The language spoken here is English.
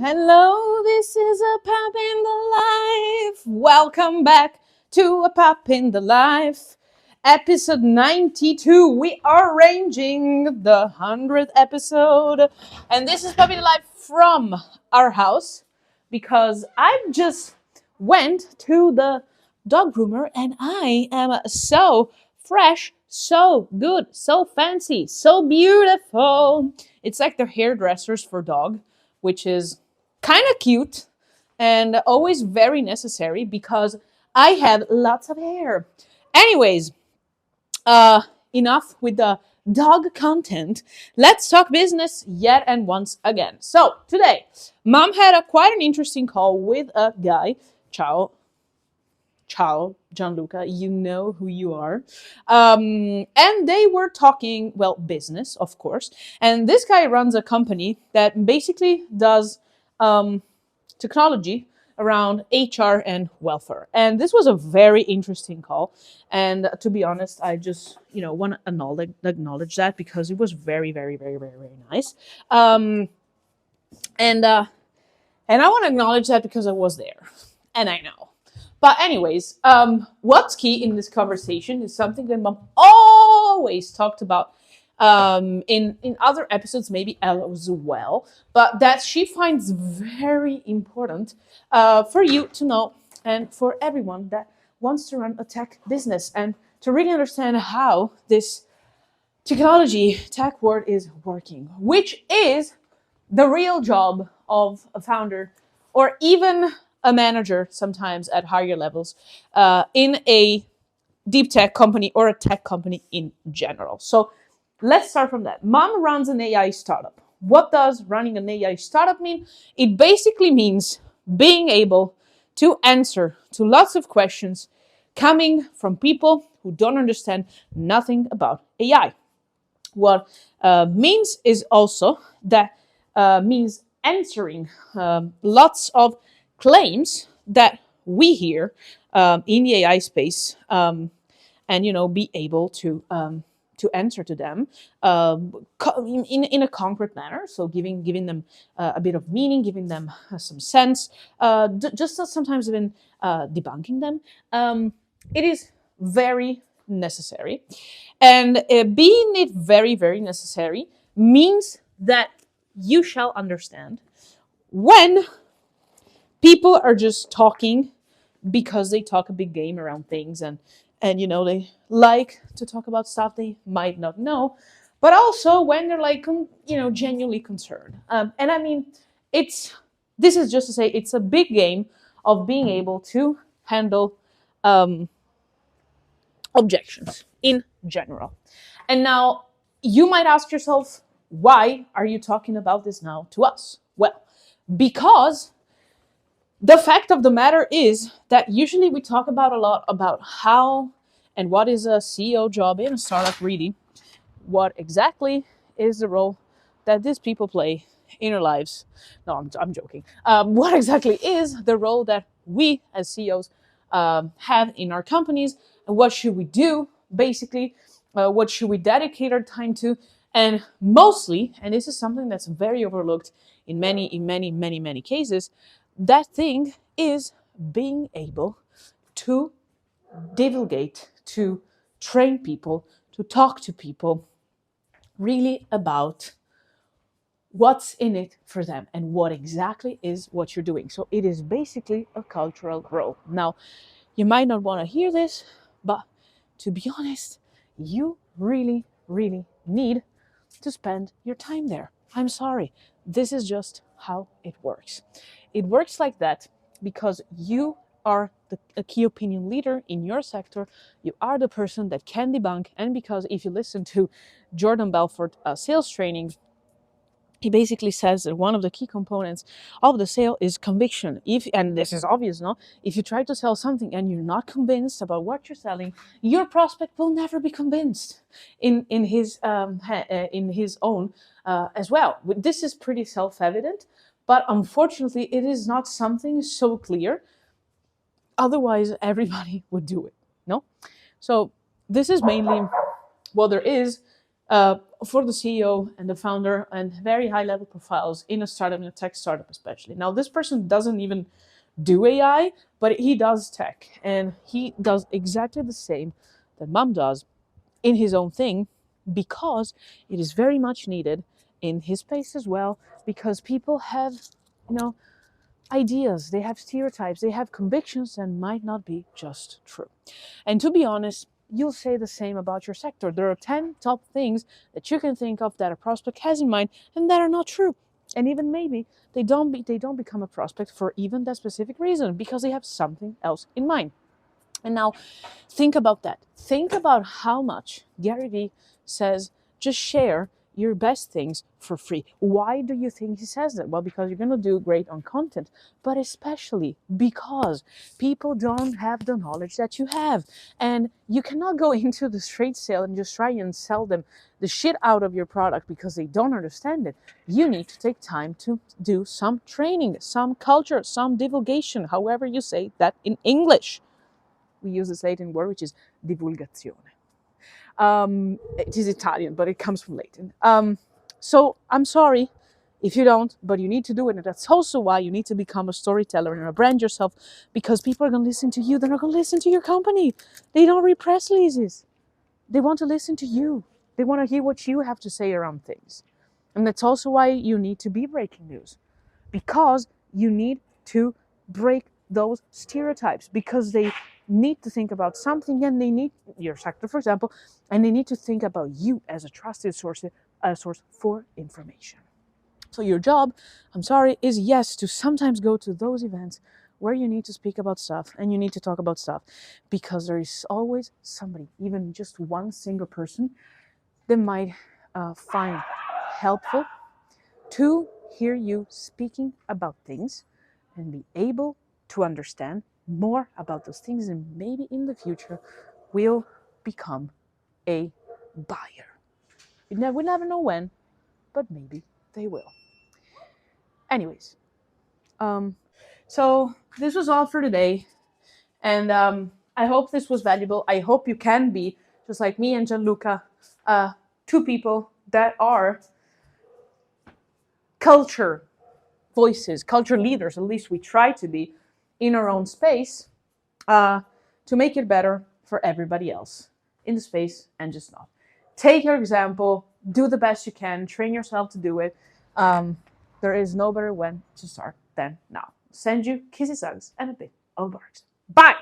hello, this is a Pup in the Life. Welcome back to a Pup in the Life. Episode 92. We are arranging the 100th episode. And this is Pup in the Life from our house because I just went to the dog groomer and I am so fresh, so good, so fancy, so beautiful. It's like the hairdressers for dog, which is kind of cute and always very necessary because I have lots of hair. Anyways, enough with the dog content. Let's talk business yet and once again. So today, Mom had quite an interesting call with a guy. Ciao, Gianluca, you know who you are. And they were talking, well, business, of course. And this guy runs a company that basically does technology around HR and welfare. And this was a very interesting call. And to be honest, I just, want to acknowledge that because it was very, very, very, very, very nice. And I want to acknowledge that because I was there. And I know. But anyways, what's key in this conversation is something that Mom always talked about in other episodes, maybe as well, but that she finds very important for you to know and for everyone that wants to run a tech business and to really understand how this tech world is working, which is the real job of a founder or even a manager sometimes at higher levels in a deep tech company or a tech company in general. So let's start from that. Mom runs an AI startup. What does running an AI startup mean? It basically means being able to answer to lots of questions coming from people who don't understand nothing about AI. What means is also that means answering lots of claims that we hear in the AI space, and be able to answer to them in a concrete manner. So giving them a bit of meaning, giving them some sense, just sometimes even debunking them. It is very necessary, and being it very, very necessary means that you shall understand when people are just talking because they talk a big game around things and they like to talk about stuff they might not know, but also when they're like genuinely concerned. And I mean, this is just to say it's a big game of being able to handle objections in general. And now you might ask yourself, why are you talking about this now to us? Well, because the fact of the matter is that usually we talk about a lot about how and what is a CEO job in a startup really, what exactly is the role that these people play in our lives. No, I'm joking. What exactly is the role that we as CEOs have in our companies, and what should we do basically, what should we dedicate our time to, and mostly, and this is something that's very overlooked in many cases, that thing is being able to divulgate, to train people, to talk to people really about what's in it for them and what exactly is what you're doing. So it is basically a cultural role. Now, you might not want to hear this, but to be honest, you really, really need to spend your time there. I'm sorry. This is just how it works. It works like that because you are a key opinion leader in your sector. You are the person that can debunk. And because if you listen to Jordan Belfort sales training, he basically says that one of the key components of the sale is conviction. And this is obvious, no? If you try to sell something and you're not convinced about what you're selling, your prospect will never be convinced in his own as well. This is pretty self-evident, but unfortunately, it is not something so clear. Otherwise, everybody would do it, no? So this is mainly what there is for the CEO and the founder and very high level profiles in a startup, in a tech startup especially. Now, this person doesn't even do AI, but he does tech, and he does exactly the same that mom does in his own thing, because it is very much needed in his space as well, because people have, you know, ideas, they have stereotypes, they have convictions that might not be just true. And to be honest, you'll say the same about your sector. There are 10 top things that you can think of that a prospect has in mind and that are not true. And even maybe they don't become a prospect for even that specific reason, because they have something else in mind. And now think about that. Think about how much Gary Vee says, just share your best things for free. Why do you think he says that? Well, because you're going to do great on content, but especially because people don't have the knowledge that you have. And you cannot go into the trade sale and just try and sell them the shit out of your product because they don't understand it. You need to take time to do some training, some culture, some divulgation, however you say that in English. We use this Latin word, which is divulgazione. It is Italian, but it comes from Latin. So I'm sorry if you don't, but you need to do it. And that's also why you need to become a storyteller and brand yourself, because people are going to listen to you. They're not going to listen to your company. They don't read press releases. They want to listen to you. They want to hear what you have to say around things. And that's also why you need to be breaking news, because you need to break those stereotypes, because they need to think about something, and they need your sector, for example, and they need to think about you as a trusted source for information. So your job, I'm sorry, is yes, to sometimes go to those events where you need to speak about stuff and you need to talk about stuff, because there is always somebody, even just one single person, that might find helpful to hear you speaking about things and be able to understand more about those things, and maybe in the future will become a buyer. We never know when, but maybe they will. Anyways, so this was all for today, and I hope this was valuable. I hope you can be, just like me and Gianluca, two people that are culture voices, culture leaders, at least we try to be, in our own space, to make it better for everybody else in the space, and just not. Take your example, do the best you can, train yourself to do it. There is no better when to start than now. Send you kisses, hugs, and a bit of barks. Bye!